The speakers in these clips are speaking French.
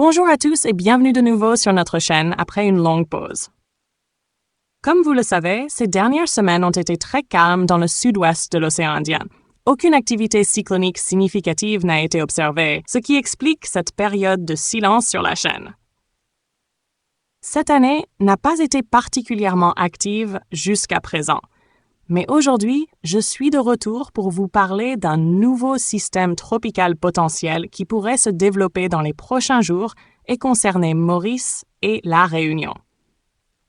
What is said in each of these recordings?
Bonjour à tous et bienvenue de nouveau sur notre chaîne après une longue pause. Comme vous le savez, ces dernières semaines ont été très calmes dans le sud-ouest de l'océan Indien. Aucune activité cyclonique significative n'a été observée, ce qui explique cette période de silence sur la chaîne. Cette année n'a pas été particulièrement active jusqu'à présent. Mais aujourd'hui, je suis de retour pour vous parler d'un nouveau système tropical potentiel qui pourrait se développer dans les prochains jours et concerner Maurice et la Réunion.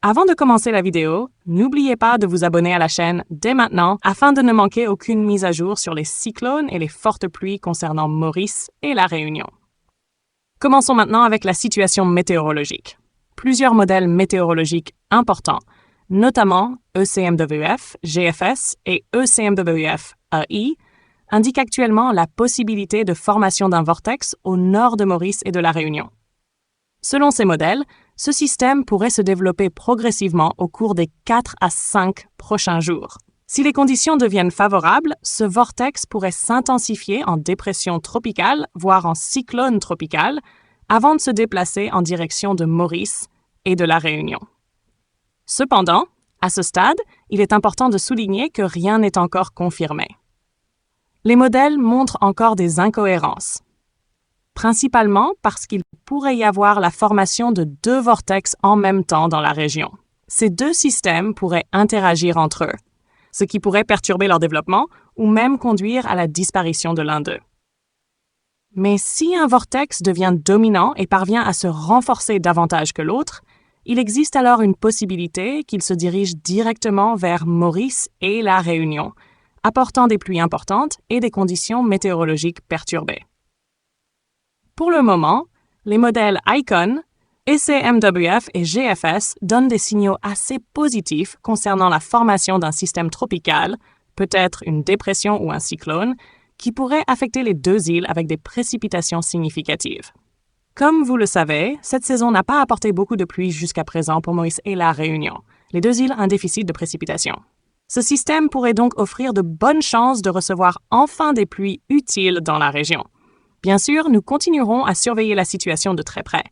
Avant de commencer la vidéo, n'oubliez pas de vous abonner à la chaîne dès maintenant afin de ne manquer aucune mise à jour sur les cyclones et les fortes pluies concernant Maurice et la Réunion. Commençons maintenant avec la situation météorologique. Plusieurs modèles météorologiques importants, notamment ECMWF, GFS et ECMWF AI, indiquent actuellement la possibilité de formation d'un vortex au nord de Maurice et de la Réunion. Selon ces modèles, ce système pourrait se développer progressivement au cours des 4 à 5 prochains jours. Si les conditions deviennent favorables, ce vortex pourrait s'intensifier en dépression tropicale, voire en cyclone tropical, avant de se déplacer en direction de Maurice et de la Réunion. Cependant, à ce stade, il est important de souligner que rien n'est encore confirmé. Les modèles montrent encore des incohérences, principalement parce qu'il pourrait y avoir la formation de 2 vortex en même temps dans la région. Ces 2 systèmes pourraient interagir entre eux, ce qui pourrait perturber leur développement ou même conduire à la disparition de l'un d'eux. Mais si un vortex devient dominant et parvient à se renforcer davantage que l'autre, il existe alors une possibilité qu'il se dirige directement vers Maurice et la Réunion, apportant des pluies importantes et des conditions météorologiques perturbées. Pour le moment, les modèles ICON, ECMWF et GFS donnent des signaux assez positifs concernant la formation d'un système tropical, peut-être une dépression ou un cyclone, qui pourrait affecter les 2 îles avec des précipitations significatives. Comme vous le savez, cette saison n'a pas apporté beaucoup de pluie jusqu'à présent pour Maurice et la Réunion, les 2 îles ont un déficit de précipitation. Ce système pourrait donc offrir de bonnes chances de recevoir enfin des pluies utiles dans la région. Bien sûr, nous continuerons à surveiller la situation de très près.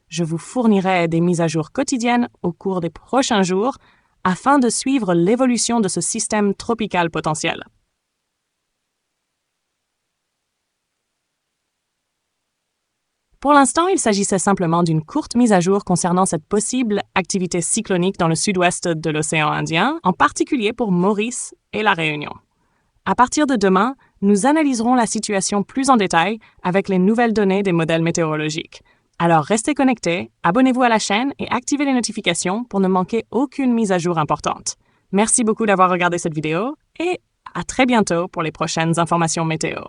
Je vous fournirai des mises à jour quotidiennes au cours des prochains jours afin de suivre l'évolution de ce système tropical potentiel. Pour l'instant, il s'agissait simplement d'une courte mise à jour concernant cette possible activité cyclonique dans le sud-ouest de l'océan Indien, en particulier pour Maurice et la Réunion. À partir de demain, nous analyserons la situation plus en détail avec les nouvelles données des modèles météorologiques. Alors restez connectés, abonnez-vous à la chaîne et activez les notifications pour ne manquer aucune mise à jour importante. Merci beaucoup d'avoir regardé cette vidéo et à très bientôt pour les prochaines informations météo.